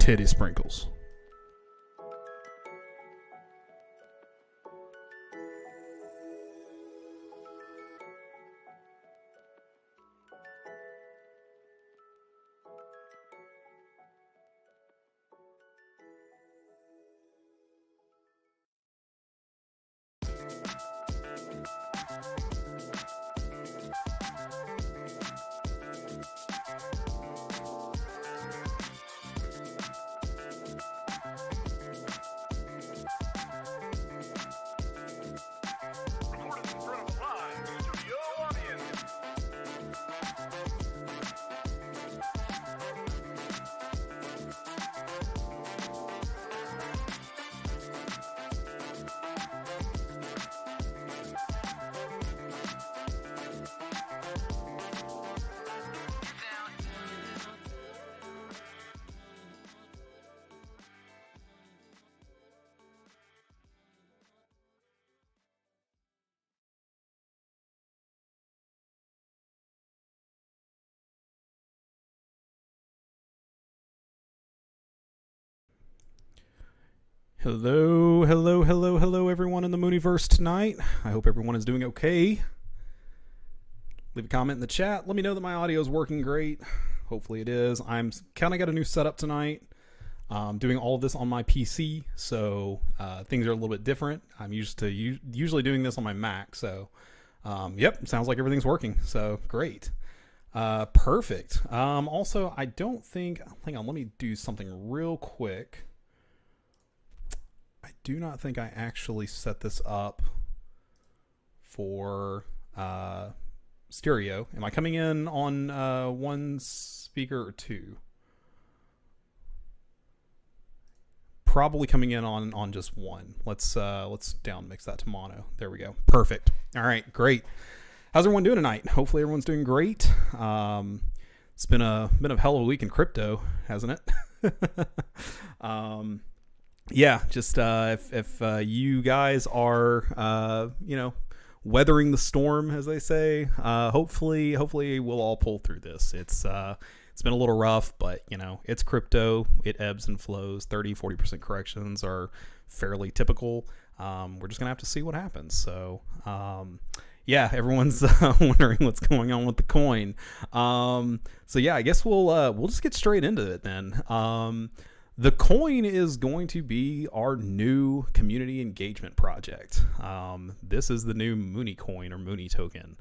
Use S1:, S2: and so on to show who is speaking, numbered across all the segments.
S1: Titty Sprinkles. Hello, everyone in the Mooniverse tonight. I hope everyone is doing okay. Leave a comment in the chat. Let me know that my audio is working great. Hopefully it is. I'm kind of got a new setup tonight. Doing all of this on my PC, so things are a little bit different. I'm used to usually doing this on my Mac, so yep, sounds like everything's working. So great. Perfect. Also, I don't think, hang on, let me do something real quick. I do not think I actually set this up for stereo. Am I coming in on one speaker or two? Probably coming in on just one. Let's down mix that to mono. There we go. Perfect. All right, great. How's everyone doing tonight? Hopefully everyone's doing great. It's been a hell of a week in crypto, hasn't it? Yeah, just if you guys are weathering the storm, as they say, hopefully we'll all pull through this. It's been a little rough, but it's crypto. It ebbs and flows. 30-40% corrections are fairly typical. We're just gonna have to see what happens. So yeah, everyone's wondering what's going on with the coin. So yeah, I guess we'll just get straight into it then. The coin is going to be our new community engagement project. This is the new Mooney coin or Mooney token.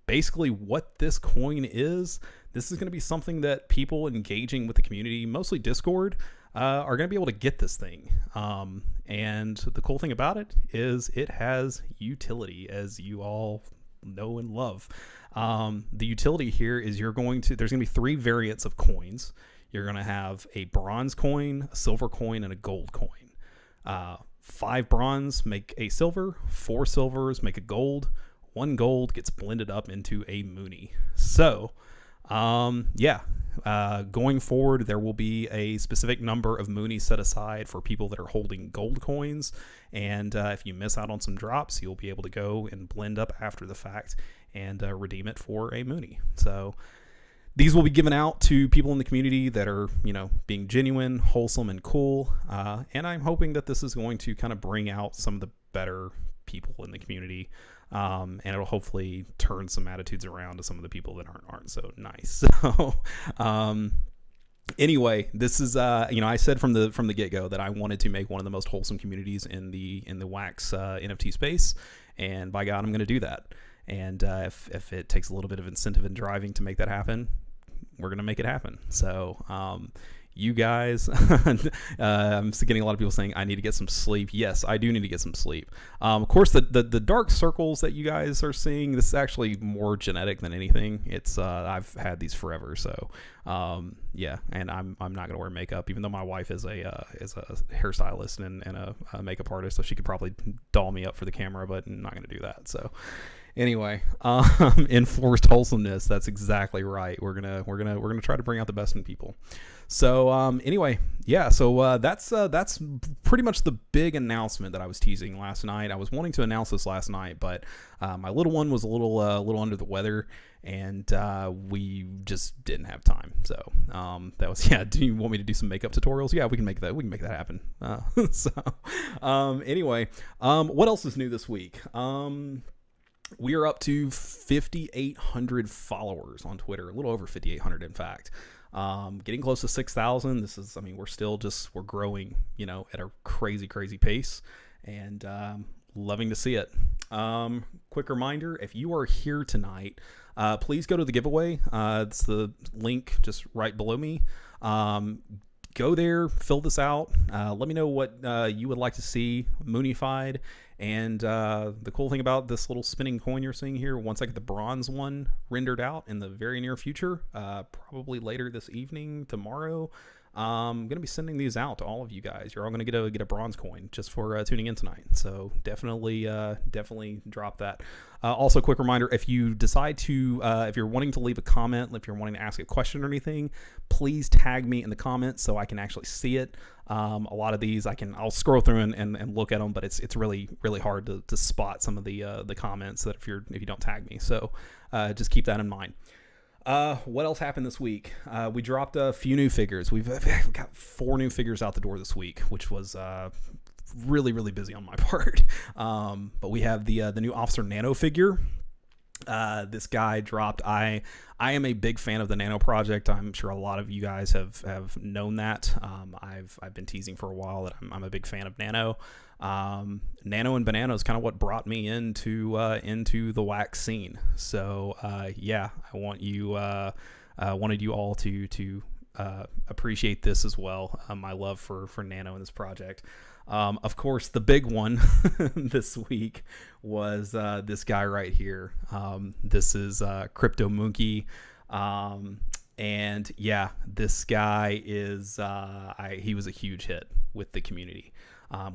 S1: Basically what this coin is, this is going to be something that people engaging with the community, mostly Discord, are going to be able to get this thing. And the cool thing about it is it has utility, as you all know and love. The utility here is there's going to be 3 variants of coins. You're going to have a bronze coin, a silver coin, and a gold coin. 5 bronze make a silver, 4 silvers make a gold, 1 gold gets blended up into a Mooney. So, yeah, going forward, there will be a specific number of Mooney set aside for people that are holding gold coins. And if you miss out on some drops, you'll be able to go and blend up after the fact and redeem it for a Mooney. So these will be given out to people in the community that are, being genuine, wholesome, and cool. And I'm hoping that this is going to kind of bring out some of the better people in the community. And it'll hopefully turn some attitudes around to some of the people that aren't so nice. So, anyway, this is, I said from the get-go that I wanted to make one of the most wholesome communities in the Wax NFT space. And by God, I'm going to do that. And if it takes a little bit of incentive and driving to make that happen, we're going to make it happen. So you guys, I'm getting a lot of people saying I need to get some sleep. Yes, I do need to get some sleep. Of course, the dark circles that you guys are seeing, this is actually more genetic than anything. It's I've had these forever. So yeah, and I'm not going to wear makeup, even though my wife is a hairstylist and a makeup artist, so she could probably doll me up for the camera, but I'm not going to do that. So Anyway, enforced wholesomeness. That's exactly right. We're gonna try to bring out the best in people. So anyway, yeah. So that's pretty much the big announcement that I was teasing last night. I was wanting to announce this last night, but my little one was a little under the weather, and we just didn't have time. So that was yeah. Do you want me to do some makeup tutorials? Yeah, we can make that. We can make that happen. So anyway, what else is new this week? We are up to 5,800 followers on Twitter, a little over 5,800 in fact. Getting close to 6,000. This is, I mean, we're growing, at a crazy pace, and loving to see it. Quick reminder, if you are here tonight, please go to the giveaway. It's the link just right below me. Go there, fill this out. Let me know what you would like to see moonified. And the cool thing about this little spinning coin you're seeing here, once I get the bronze one rendered out in the very near future, probably later this evening, tomorrow, I'm going to be sending these out to all of you guys. You're all going to get a bronze coin just for tuning in tonight. So definitely drop that. Also, quick reminder, if you decide to, if you're wanting to leave a comment, if you're wanting to ask a question or anything, please tag me in the comments so I can actually see it. A lot of these I'll scroll through and look at them, but it's really hard to spot some of the comments that if you don't tag me. So just keep that in mind. What else happened this week? We dropped a few new figures. We've got 4 new figures out the door this week, which was really busy on my part. But we have the new Officer Nano figure. This guy dropped. I am a big fan of the Nano project. I'm sure a lot of you guys have known that. I've been teasing for a while that I'm a big fan of Nano. Nano and Banana is kind of what brought me into the wax scene. So yeah, I wanted you all to appreciate this as well. My love for Nano in this project. Of course, the big one this week was this guy right here. This is Crypto Monkey. And yeah, this guy is he was a huge hit with the community.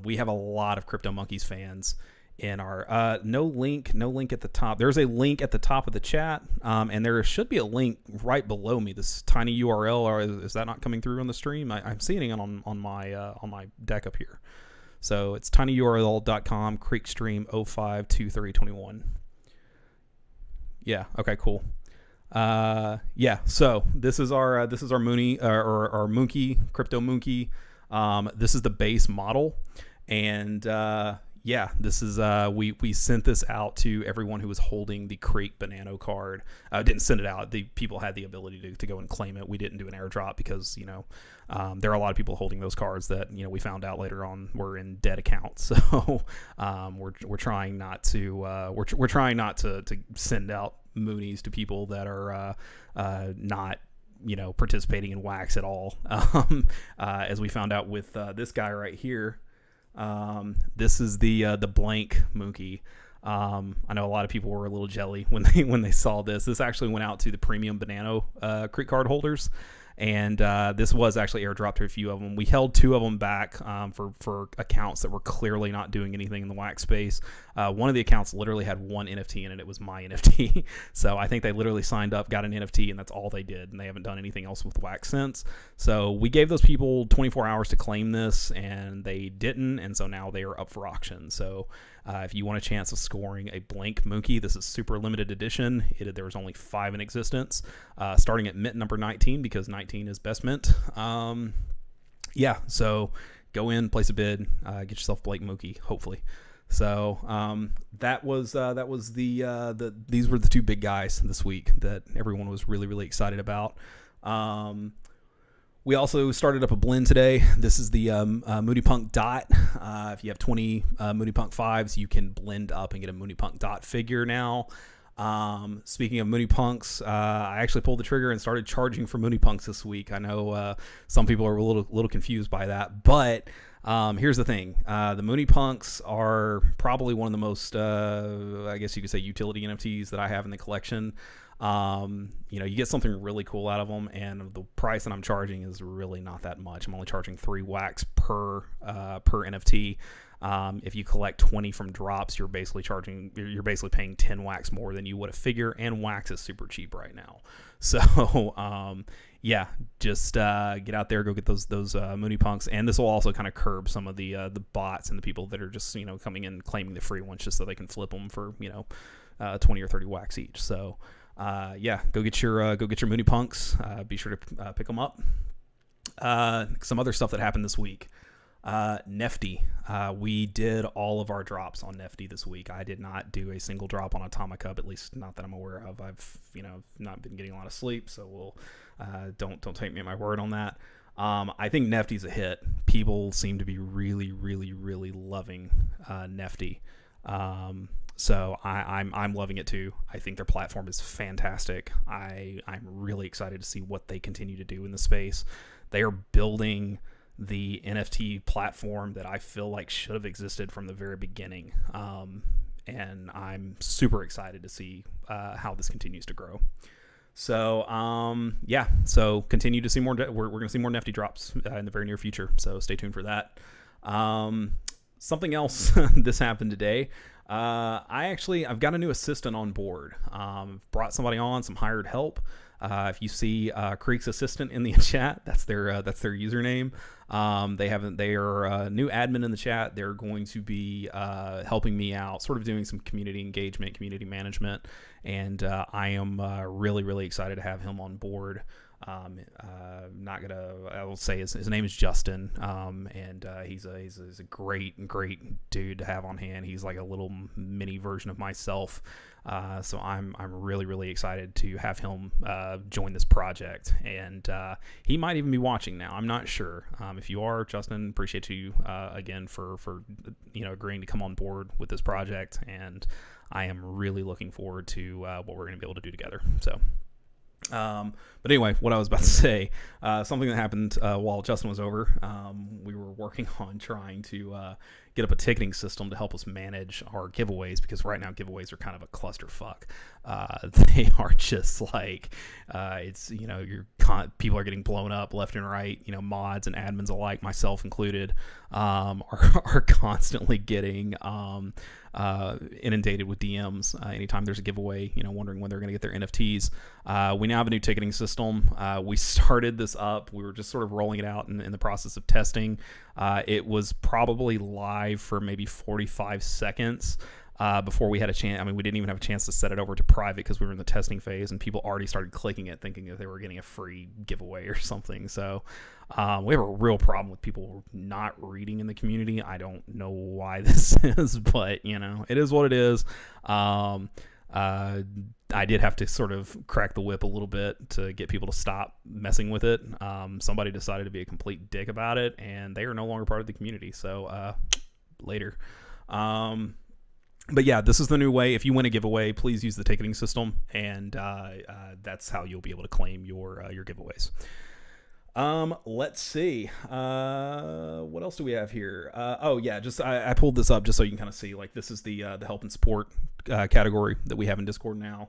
S1: We have a lot of Crypto Monkeys fans in our no link at the top. There's a link at the top of the chat, and there should be a link right below me, this tiny URL. Or is that not coming through on the stream? I'm seeing it on my deck up here. So it's tinyurl.com creekstream 052321. Yeah, okay, cool. Yeah, so this is our Mooney or our Monkey, Crypto Monkey. This is the base model, and yeah, this is we sent this out to everyone who was holding the Creek Banano card. Didn't send it out. The people had the ability to go and claim it. We didn't do an airdrop because there are a lot of people holding those cards that we found out later on were in dead accounts. So we're trying not to we're trying not to send out Moonies to people that are not participating in wax at all. As we found out with this guy right here. This is the blank Mookie. I know a lot of people were a little jelly when they saw this. This actually went out to the premium Banano Creek card holders, and this was actually airdropped to a few of them. We held 2 of them back for accounts that were clearly not doing anything in the wax space. One of the accounts literally had 1 NFT in it. It was my NFT. So I think they literally signed up, got an NFT, and that's all they did. And they haven't done anything else with wax since. So we gave those people 24 hours to claim this, and they didn't. And so now they are up for auction. So if you want a chance of scoring a blank Mookie, this is super limited edition. There was only 5 in existence, starting at mint number 19 because 19 is best mint. Yeah, so go in, place a bid, get yourself blank Mookie, hopefully. So that was these were the 2 big guys this week that everyone was really excited about. We also started up a blend today. This is the Moody Punk Dot. If you have 20 Moody Punk 5s, you can blend up and get a Moody Punk Dot figure now. Speaking of Moody Punks, I actually pulled the trigger and started charging for Moody Punks this week. I know some people are a little confused by that, but here's the thing. The Moody Punks are probably one of the most, I guess you could say, utility NFTs that I have in the collection. You get something really cool out of them, and the price that I'm charging is really not that much. I'm only charging 3 wax per NFT. If you collect 20 from drops, you're basically paying 10 wax more than you would a figure, and wax is super cheap right now. So yeah, just get out there, go get those Mooney Punks, and this will also kind of curb some of the bots and the people that are just coming in claiming the free ones just so they can flip them for 20 or 30 wax each. So yeah, go get your Mooney Punks. Be sure to pick them up. Some other stuff that happened this week. Nefty. We did all of our drops on Nefty this week. I did not do a single drop on Atomic Cup, at least not that I'm aware of. I've not been getting a lot of sleep, so we'll don't take me at my word on that. I think Nefty's a hit. People seem to be really, really, really loving Nefty. So I'm loving it too. I think their platform is fantastic. I'm really excited to see what they continue to do in the space. They are building the NFT platform that I feel like should have existed from the very beginning. And I'm super excited to see how this continues to grow. So yeah, so continue to see more. We're going to see more Nefty drops in the very near future. So stay tuned for that. Something else this happened today. I've got a new assistant on board. Brought somebody on, some hired help. If you see Creek's assistant in the chat, that's their username. They are a new admin in the chat. They're going to be helping me out, sort of doing some community engagement, community management, and I am really, really excited to have him on board. I will say his name is Justin, and he's a great dude to have on hand. He's like a little mini version of myself. So I'm really, really excited to have him join this project, and he might even be watching now. I'm not sure. If you are, Justin, appreciate you again for agreeing to come on board with this project, and I am really looking forward to what we're going to be able to do together. So. But anyway, what I was about to say, something that happened while Justin was over, we were working on trying to get up a ticketing system to help us manage our giveaways, because right now giveaways are kind of a clusterfuck. They are just like people are getting blown up left and right. Mods and admins alike, myself included, are constantly getting inundated with DMs anytime there's a giveaway, wondering when they're going to get their NFTs. We now have a new ticketing system. We started this up. We were just sort of rolling it out in the process of testing. It was probably live for maybe 45 seconds before we had a chance. I mean, we didn't even have a chance to set it over to private because we were in the testing phase, and people already started clicking it thinking that they were getting a free giveaway or something. So we have a real problem with people not reading in the community. I don't know why this is, but it is what it is. I did have to sort of crack the whip a little bit to get people to stop messing with it. Somebody decided to be a complete dick about it, and they are no longer part of the community. So later. But yeah, this is the new way. If you win a giveaway, please use the ticketing system, and that's how you'll be able to claim your giveaways. Let's see. What else do we have here? Oh yeah, just I pulled this up just so you can kind of see, like, this is the help and support category that we have in Discord now.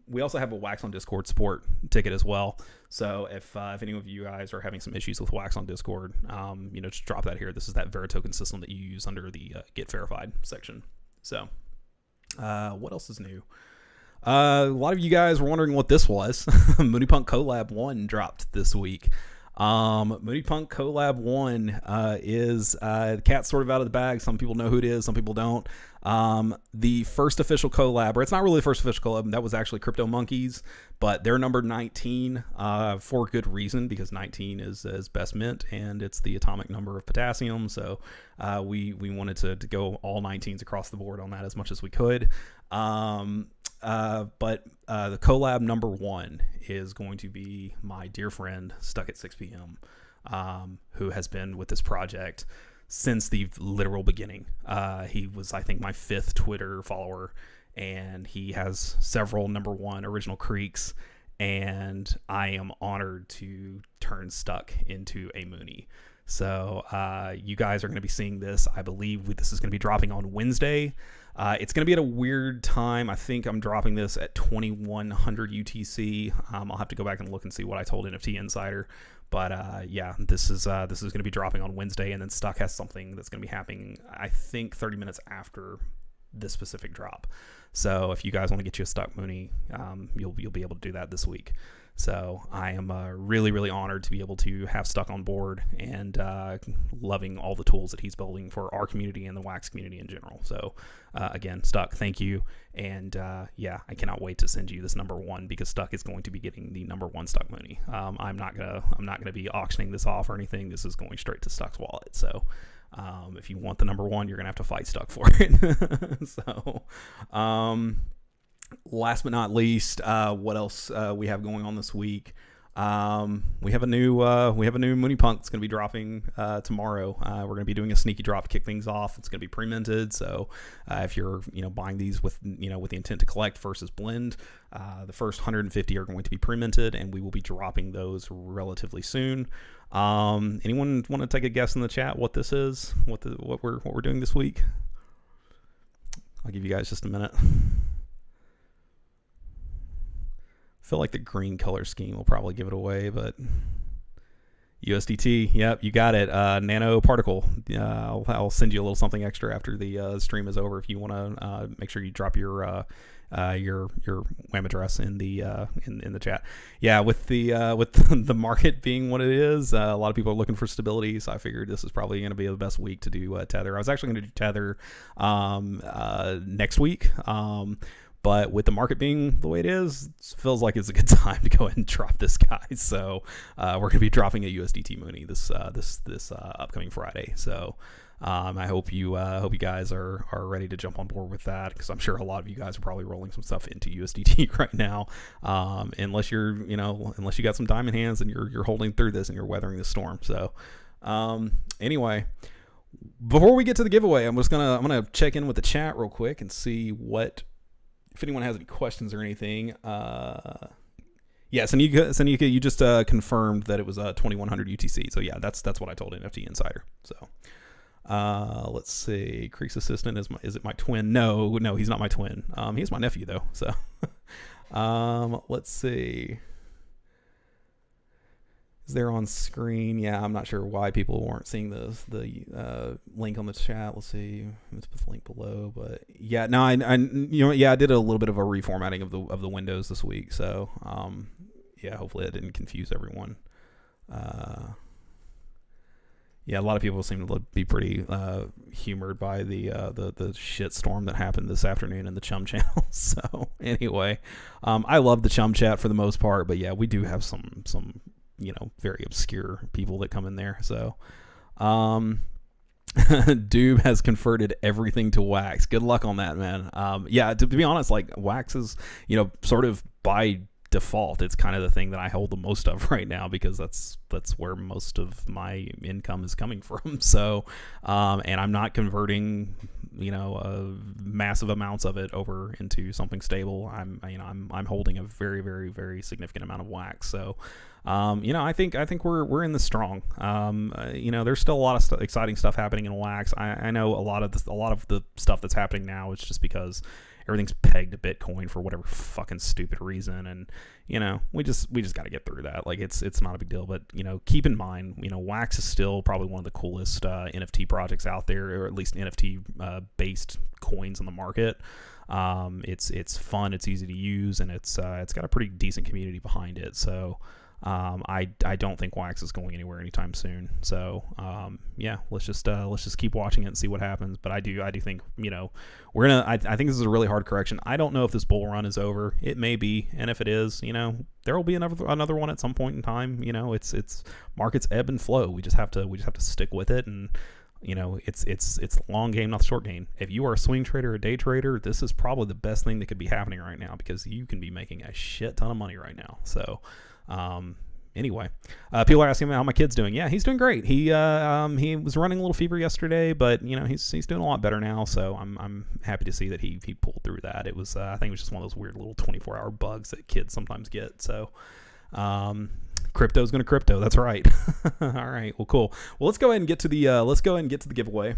S1: We also have a Wax on Discord support ticket as well. So if any of you guys are having some issues with Wax on Discord, just drop that here. This is that Veritoken system that you use under the Get Verified section. So what else is new? A lot of you guys were wondering what this was. Mooney Punk Collab 1 dropped this week. Mooney Punk Collab 1 is the cat's sort of out of the bag. Some people know who it is, some people don't. The first official collab, or it's not really the first official collab, that was actually Crypto Monkeys, but they're numbered 19 for good reason, because 19 is best mint, and it's the atomic number of potassium. So we wanted to go all 19s across the board on that as much as we could. But the collab number 1 is going to be my dear friend Stuck at 6 p.m., who has been with this project since the literal beginning. He was, I think, my 5th Twitter follower, and he has several number 1 original Creeks, and I am honored to turn Stuck into a Mooney. So you guys are going to be seeing this. I believe this is going to be dropping on Wednesday. It's going to be at a weird time. I think I'm dropping this at 2100 UTC. I'll have to go back and look and see what I told NFT Insider. But yeah, this is going to be dropping on Wednesday, and then Stuck has something that's going to be happening, I think, 30 minutes after this specific drop. So if you guys want to get you a Stuck Mooney, you'll be able to do that this week. So I am really, really honored to be able to have Stuck on board, and loving all the tools that he's building for our community and the Wax community in general. So again, Stuck, thank you. And yeah, I cannot wait to send you this number one, because Stuck is going to be getting the number one Stuck Mooney. I'm not gonna be auctioning this off or anything. This is going straight to Stuck's wallet. So if you want the number one, you're gonna have to fight Stuck for it. So last but not least, what else we have going on this week? We have a new Mooney Punk that's going to be dropping tomorrow. We're going to be doing a sneaky drop to kick things off. It's going to be pre-minted, so if you're buying these with with the intent to collect versus blend, the first 150 are going to be pre-minted, and we will be dropping those relatively soon. Anyone want to take a guess in the chat what this is? What we're doing this week? I'll give you guys just a minute. Feel like the green color scheme will probably give it away, but USDT, yep, you got it. Nanoparticle. I'll send you a little something extra after the stream is over if you want to make sure you drop your WAM address in the chat. Yeah, with the market being what it is, a lot of people are looking for stability, so I figured this is probably going to be the best week to do Tether. I was actually going to do Tether next week. But with the market being the way it is, it feels like it's a good time to go ahead and drop this guy. So we're going to be dropping a USDT Mooney this upcoming Friday. So I hope you guys are ready to jump on board with that, because I'm sure a lot of you guys are probably rolling some stuff into USDT right now. Unless you got some diamond hands and you're holding through this and you're weathering the storm. So anyway, before we get to the giveaway, I'm gonna check in with the chat real quick and see if anyone has any questions or anything. Yeah, Sanika, you just confirmed that it was 2100 UTC. So yeah, that's what I told NFT Insider. So let's see. Creek's assistant is it my twin? No, he's not my twin. He's my nephew though. So let's see. Is there on screen? Yeah, I'm not sure why people weren't seeing the link on the chat. Let's see. Let's put the link below. But yeah, no, I did a little bit of a reformatting of the windows this week. So yeah, hopefully that didn't confuse everyone. Yeah, a lot of people seem to be pretty humored by the shit storm that happened this afternoon in the Chum channel. So anyway, I love the Chum chat for the most part, but yeah, we do have some very obscure people that come in there. So Doob has converted everything to Wax. Good luck on that, man. Yeah, to be honest, like Wax is sort of by default, it's kind of the thing that I hold the most of right now, because that's where most of my income is coming from. So and I'm not converting massive amounts of it over into something stable. I'm holding a very, very, very significant amount of Wax. So I think we're in the strong. There's still a lot of exciting stuff happening in Wax. I know a lot of the stuff that's happening now is just because everything's pegged to Bitcoin for whatever fucking stupid reason, and we just got to get through that. Like it's not a big deal, but keep in mind, Wax is still probably one of the coolest NFT projects out there, or at least NFT based coins on the market. It's fun, it's easy to use, and it's got a pretty decent community behind it. So I don't think Wax is going anywhere anytime soon. So yeah, let's just keep watching it and see what happens. But I do think we're gonna. I think this is a really hard correction. I don't know if this bull run is over. It may be, and if it is, there will be another one at some point in time. It's markets ebb and flow. We just have to stick with it, and it's the long game, not the short game. If you are a swing trader or a day trader, this is probably the best thing that could be happening right now, because you can be making a shit ton of money right now. So anyway, people are asking me how my kid's doing. Yeah, he's doing great. He was running a little fever yesterday, but he's doing a lot better now. So I'm happy to see that he pulled through that. It was I think it was just one of those weird little 24-hour bugs that kids sometimes get. So crypto's gonna crypto. That's right. All right. Well, cool. Well, let's go ahead and get to the giveaway.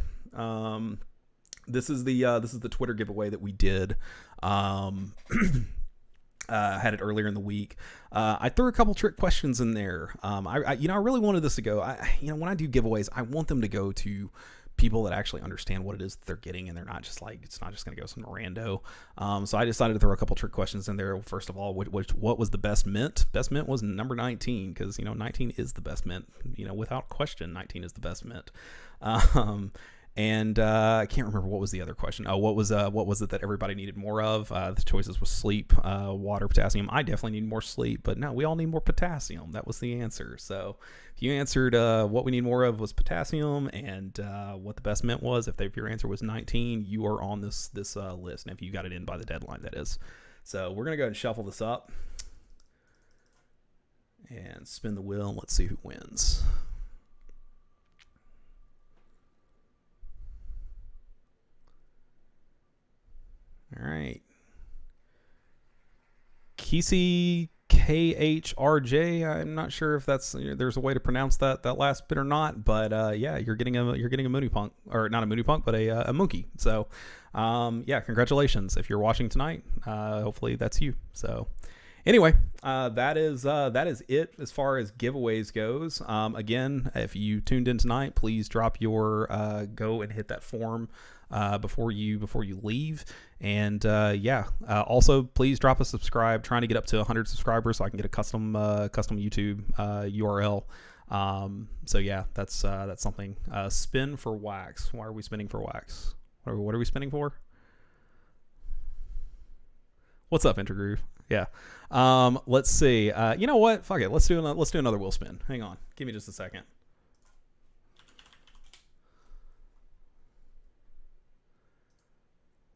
S1: This is the Twitter giveaway that we did. Had it earlier in the week. I threw a couple trick questions in there. I really wanted this to go. When I do giveaways, I want them to go to people that actually understand what it is that they're getting, and they're not just like, it's not just going to go some rando. So I decided to throw a couple trick questions in there. First of all, what was the best mint? Best mint was number 19, because 19 is the best mint. Without question, 19 is the best mint. And I can't remember what was the other question. Oh, what was it that everybody needed more of? The choices was sleep, water, potassium. I definitely need more sleep, but no, we all need more potassium. That was the answer. So if you answered what we need more of was potassium, and what the best mint was, if your answer was 19, you are on this list. And if you got it in by the deadline, that is. So we're gonna go ahead and shuffle this up and spin the wheel, and let's see who wins. All right. Kisi KHRJ. I'm not sure if there's a way to pronounce that last bit or not, but yeah, you're getting a Mooney Punk, or not a Mooney Punk, but a Monkey. So yeah, congratulations. If you're watching tonight, hopefully that's you. So anyway, that is it as far as giveaways goes. Again, if you tuned in tonight, please drop your go and hit that form before you leave. And yeah, also please drop a subscribe. Trying to get up to 100 subscribers so I can get a custom YouTube URL. So yeah, that's something. Spin for wax. Why are we spinning for wax? What are we spinning for? What's up, Intergroove? Yeah. Let's see. You know what? Fuck it. Let's do another wheel spin. Hang on. Give me just a second.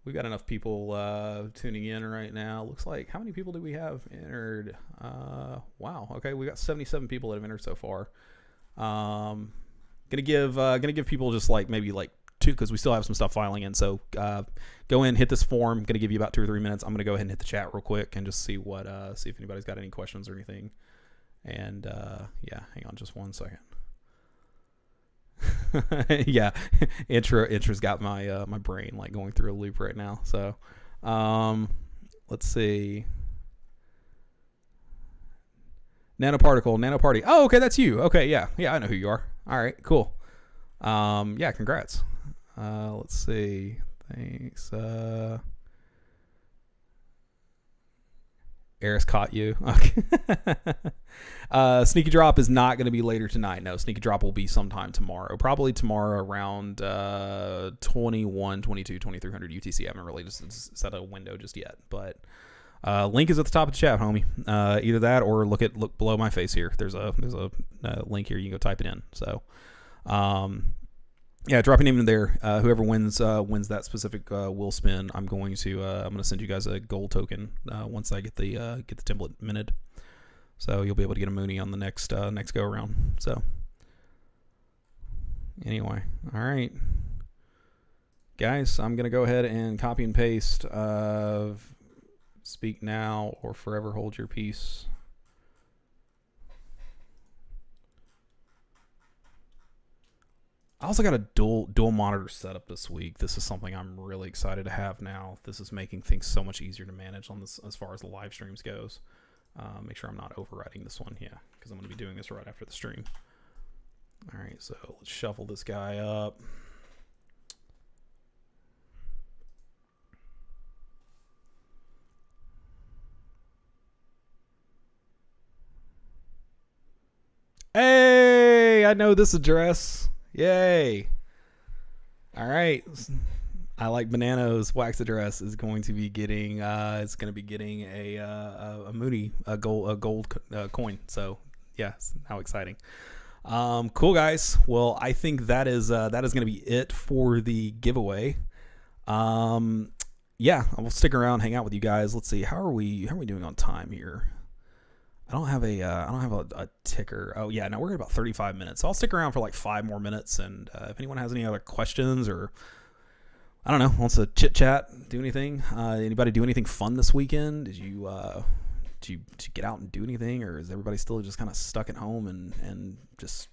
S1: We got enough people tuning in right now. Looks like, how many people do we have entered? Wow. Okay, we got 77 people that have entered so far. Gonna give people just like maybe like 2, because we still have some stuff filing in. So go in, hit this form. Gonna give you about 2 or 3 minutes. I'm gonna go ahead and hit the chat real quick and just see see if anybody's got any questions or anything. And yeah, hang on just 1 second. Yeah, intra's got my my brain like going through a loop right now. So let's see. Nanoparty. Oh, okay, that's you. Okay, yeah, I know who you are. All right, cool. Yeah, congrats. Let's see. Thanks. Eris caught you. Okay. Sneaky Drop is not going to be later tonight. No, Sneaky Drop will be sometime tomorrow. Probably tomorrow around 21, 22, 2300 UTC. I haven't really just set a window just yet. But link is at the top of the chat, homie. Either that or look below my face here. There's a link here. You can go type it in. So yeah, drop your name in there. Whoever wins that specific wheel spin, I'm going to send you guys a gold token once I get the template minted. So you'll be able to get a Mooney on the next go around. So anyway, all right, guys, I'm gonna go ahead and copy and paste speak now or forever hold your peace. I also got a dual monitor setup this week. This is something I'm really excited to have now. This is making things so much easier to manage on this as far as the live streams goes. Make sure I'm not overriding this one, yeah, because I'm going to be doing this right after the stream. All right, so let's shuffle this guy up. Hey, I know this address. Yay. All right. I Like Bananas wax address is going to be getting a Mooney gold coin. So yeah, how exciting. Cool, guys. Well, I think that is going to be it for the giveaway. Yeah, I'll stick around, hang out with you guys. Let's see, how are we doing on time here? I don't have a ticker. Oh yeah, no, we're at about 35 minutes. So I'll stick around for like 5 more minutes. And if anyone has any other questions or I don't know, wants to chit chat, do anything. Anybody do anything fun this weekend? Did you get out and do anything, or is everybody still just kind of stuck at home and just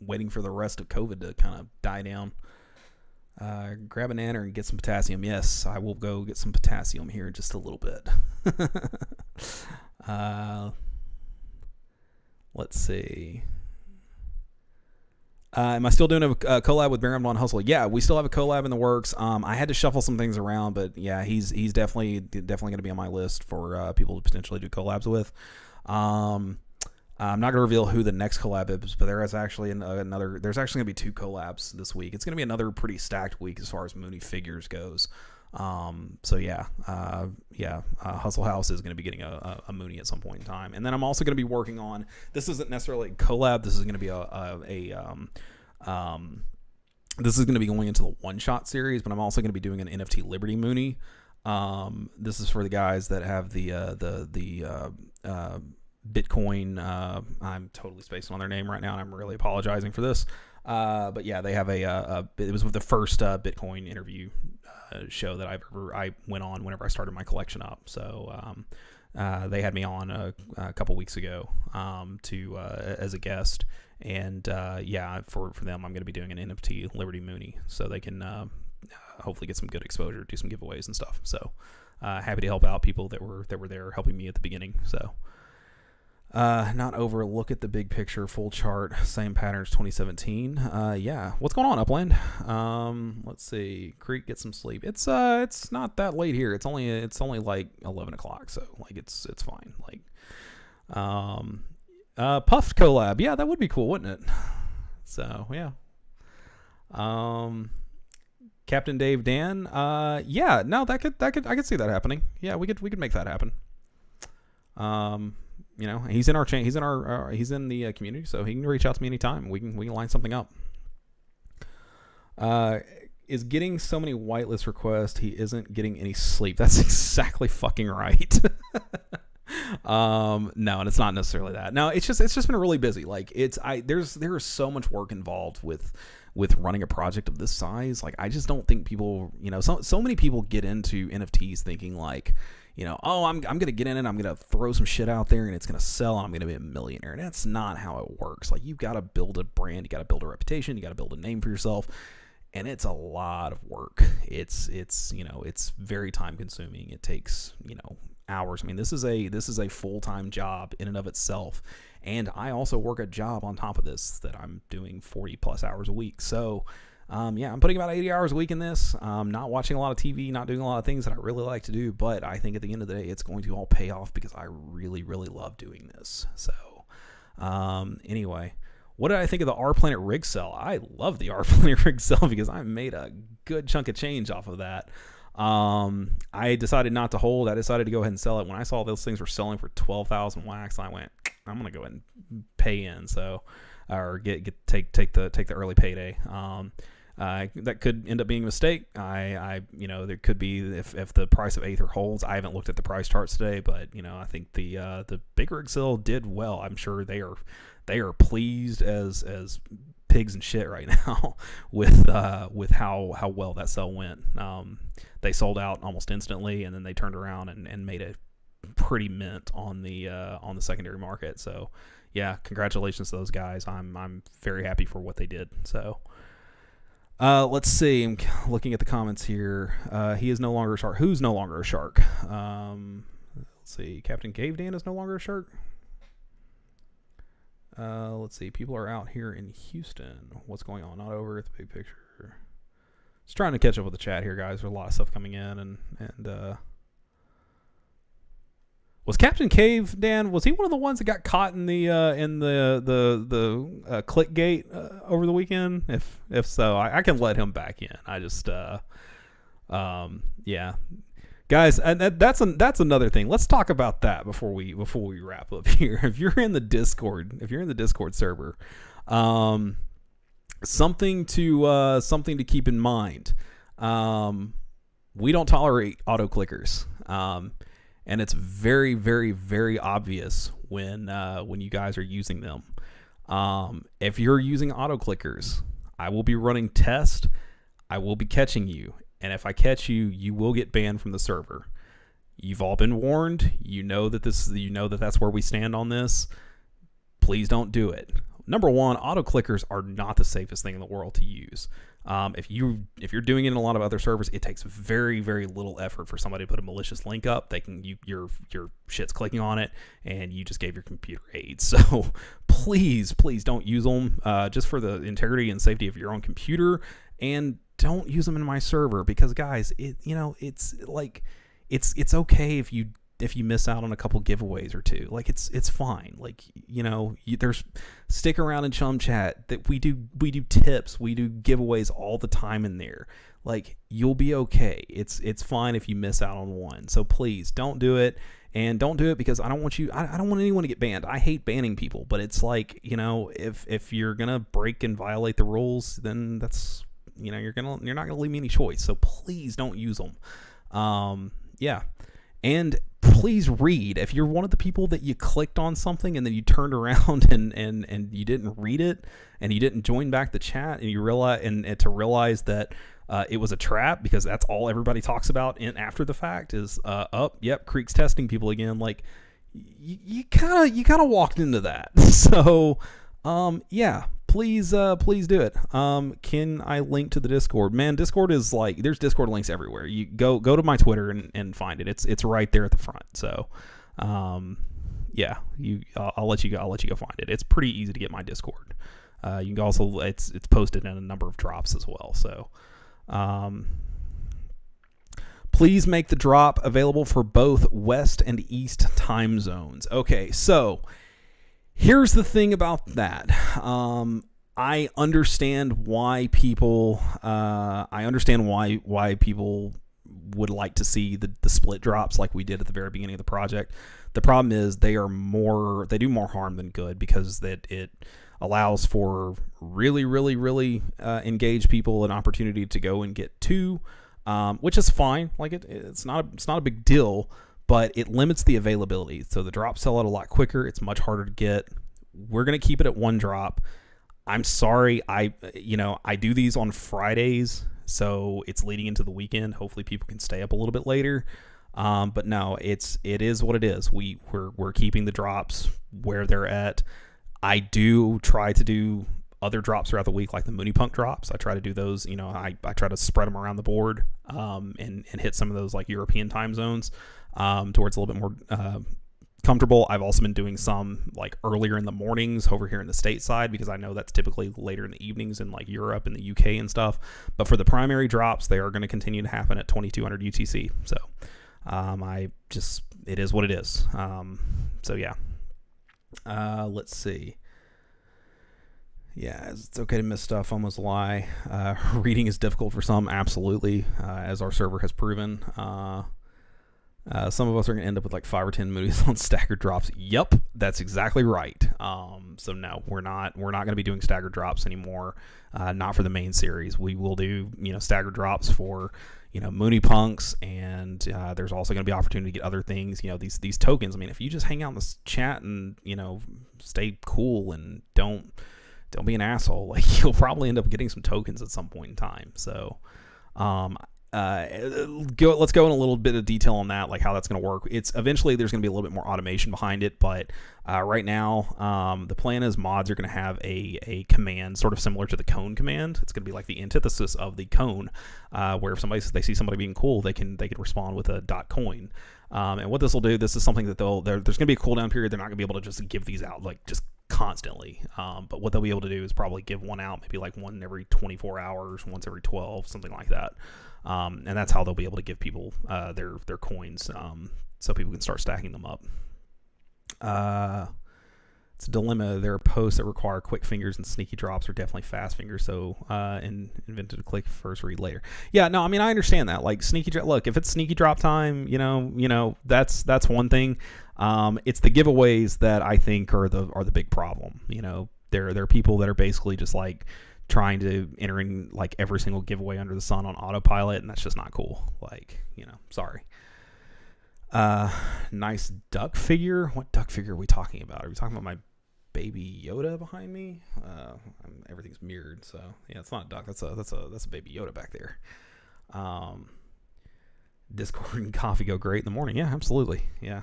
S1: waiting for the rest of COVID to kind of die down? Grab an anner and get some potassium. Yes, I will go get some potassium here in just a little bit. Let's see. Am I still doing a collab with Baron Von Hustle? Yeah, we still have a collab in the works. I had to shuffle some things around, but yeah, he's definitely going to be on my list for people to potentially do collabs with. I'm not going to reveal who the next collab is, but there is actually there's actually going to be 2 collabs this week. It's going to be another pretty stacked week as far as Mooney figures goes. So yeah, Hustle House is going to be getting a Mooney at some point in time. And then I'm also going to be working on, this isn't necessarily a collab. This is going to be this is going to be going into the one-shot series, but I'm also going to be doing an NFT Liberty Mooney. This is for the guys that have the Bitcoin. I'm totally spacing on their name right now, and I'm really apologizing for this. But yeah, they have it was with the first Bitcoin interview show that I went on whenever I started my collection up. So they had me on a couple weeks ago as a guest, and yeah, for them, I'm going to be doing an NFT Liberty Mooney, so they can hopefully get some good exposure, do some giveaways and stuff. So happy to help out people that were there helping me at the beginning. So. Not over. Look at the big picture, full chart, same patterns, 2017. Yeah. What's going on, Upland? Let's see. Creek, get some sleep. It's not that late here. It's only like 11 o'clock. So like it's fine. Like, Puffed collab. Yeah, that would be cool, wouldn't it? So yeah. Captain Dave Dan. Yeah, no, I could see that happening. Yeah, we could make that happen. You know, he's in our chain. He's in the community, so he can reach out to me anytime. We can line something up. Is getting so many whitelist requests. He isn't getting any sleep. That's exactly fucking right. No, and it's not necessarily that. No, it's just been really busy. Like there is so much work involved with running a project of this size. Like I just don't think people, you know, so many people get into NFTs thinking like, you know, oh, I'm going to get in it. I'm going to throw some shit out there and it's going to sell and I'm going to be a millionaire. And that's not how it works. Like you've got to build a brand. You got to build a reputation. You got to build a name for yourself. And it's a lot of work. It's, you know, it's very time consuming. It takes, you know, hours. I mean, this is a full-time job in and of itself. And I also work a job on top of this that I'm doing 40 plus hours a week. So, yeah, I'm putting about 80 hours a week in this. Not watching a lot of TV, not doing a lot of things that I really like to do, but I think at the end of the day, it's going to all pay off because I really, really love doing this. So, anyway, what did I think of the R Planet rig sell? I love the R Planet rig sell because I made a good chunk of change off of that. I decided not to hold. I decided to go ahead and sell it. When I saw those things were selling for 12,000 wax, I went, I'm going to go ahead and pay in. So, or take the early payday. That could end up being a mistake. You know, there could be if the price of Aether holds. I haven't looked at the price charts today, but you know, I think the big rig sale did well. I'm sure they are pleased as pigs and shit right now with how well that sell went. They sold out almost instantly, and then they turned around and made a pretty mint on the secondary market. So yeah, congratulations to those guys. I'm very happy for what they did. So. Let's see. I'm looking at the comments here. He is no longer a shark. Who's no longer a shark? Let's see. Captain Cave Dan is no longer a shark. Let's see. People are out here in Houston. What's going on? Not over at the big picture. Just trying to catch up with the chat here, guys. There's a lot of stuff coming in, and was Captain Cave Dan? Was he one of the ones that got caught in the Clickgate over the weekend? If so, I can let him back in. I just yeah, guys, and that's another thing. Let's talk about that before we wrap up here. If you're in the Discord server, something to keep in mind. We don't tolerate auto clickers. And it's very, very, very obvious when you guys are using them. If you're using auto clickers, I will be running tests. I will be catching you, and if I catch you, you will get banned from the server. You've all been warned. You know that that's where we stand on this. Please don't do it. Number one, auto clickers are not the safest thing in the world to use. If you're doing it in a lot of other servers, it takes very, very little effort for somebody to put a malicious link up. Your shit's clicking on it, and you just gave your computer AIDS. So please don't use them, just for the integrity and safety of your own computer, and don't use them in my server, because guys, it's like it's okay if you miss out on a couple giveaways or two. Like it's fine. Like, there's stick around in Chum Chat that we do tips, we do giveaways all the time in there. Like, you'll be okay. It's fine if you miss out on one. So please don't do it, and don't do it because I don't want anyone to get banned. I hate banning people, but it's like, if you're gonna break and violate the rules, then that's, you're not gonna leave me any choice. So please don't use them. Yeah. And please read. If you're one of the people that you clicked on something and then you turned around and you didn't read it, and you didn't join back the chat, and you realize that it was a trap, because that's all everybody talks about in after the fact is Creek's testing people again. Like, you kind of walked into that. So yeah, please do it. Can I link to the Discord? Man, Discord is like, there's Discord links everywhere. You go to my Twitter and find it. It's right there at the front. So yeah, I'll let you go find it. It's pretty easy to get my Discord. You can also, it's posted in a number of drops as well. So please make the drop available for both West and East time zones. Okay, so here's the thing about that. I understand why people would like to see the split drops like we did at the very beginning of the project. The problem is they do more harm than good, because it allows for really, really, really engaged people an opportunity to go and get two, which is fine. Like, it's not a big deal, but it limits the availability. So the drops sell out a lot quicker. It's much harder to get. We're going to keep it at one drop. I'm sorry. I do these on Fridays, so it's leading into the weekend. Hopefully people can stay up a little bit later. But no, it is what it is. We're keeping the drops where they're at. I do try to do other drops throughout the week, like the Mooneypunk drops. I try to do those, I try to spread them around the board, and hit some of those like European time zones, to where it's a little bit more comfortable. I've also been doing some like earlier in the mornings over here in the stateside, because I know that's typically later in the evenings in like Europe and the UK and stuff. But for the primary drops, they are going to continue to happen at 2200 UTC. So it is what it is. So yeah. Let's see. Yeah, it's okay to miss stuff. Almost lie. Reading is difficult for some, absolutely, as our server has proven. Some of us are going to end up with like 5 or 10 movies on staggered drops. Yep, that's exactly right. So no, we're not going to be doing staggered drops anymore. Not for the main series. We will do staggered drops for Mooneypunks, and there's also going to be opportunity to get other things. These tokens. I mean, if you just hang out in this chat and stay cool and don't be an asshole, like, you'll probably end up getting some tokens at some point in time. So let's go in a little bit of detail on that, like how that's going to work. It's eventually there's going to be a little bit more automation behind it, but right now the plan is mods are going to have a command sort of similar to the cone command. It's going to be like the antithesis of the cone, where if they see somebody being cool, they can respond with a .coin. And what this will do, this is something that there's going to be a cooldown period. They're not going to be able to just give these out like just constantly, but what they'll be able to do is probably give one out, maybe like one every 24 hours, once every 12, something like that. And that's how they'll be able to give people their coins, so people can start stacking them up. It's a dilemma. There are posts that require quick fingers, and sneaky drops are definitely fast fingers. So invented to click first, read later. Yeah, no, I mean, I understand that. Like, sneaky drop. Look, if it's sneaky drop time, that's one thing. It's the giveaways that I think are the big problem. There are people that are basically just like trying to enter in like every single giveaway under the sun on autopilot, and that's just not cool. Like, sorry. Nice duck figure. What duck figure are we talking about? Are we talking about my baby Yoda behind me? Everything's mirrored, so yeah, it's not a duck. That's a baby Yoda back there. Discord and coffee go great in the morning. Yeah, absolutely. Yeah.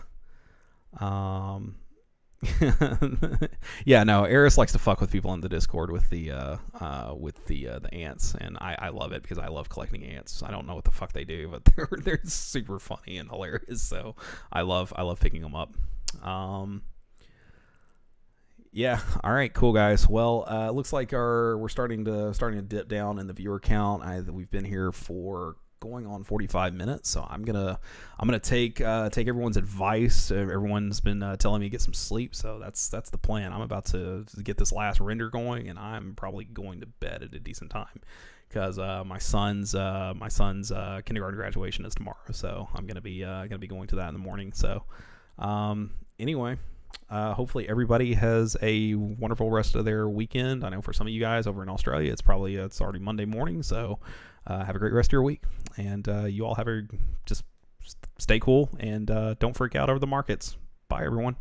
S1: Yeah, no, Eris likes to fuck with people in the Discord with the ants, and I love it because I love collecting ants. I don't know what the fuck they do, but they're super funny and hilarious. So I love picking them up. Yeah. All right. Cool, guys. Well, it looks like we're starting to dip down in the viewer count. We've been here for going on 45 minutes, so I'm gonna take everyone's advice. Everyone's been telling me to get some sleep, so that's the plan. I'm about to get this last render going, and I'm probably going to bed at a decent time because my son's kindergarten graduation is tomorrow, so I'm gonna be going to that in the morning. So anyway. Hopefully everybody has a wonderful rest of their weekend. I know for some of you guys over in Australia, it's already Monday morning. So have a great rest of your week, and you all just stay cool and don't freak out over the markets. Bye, everyone.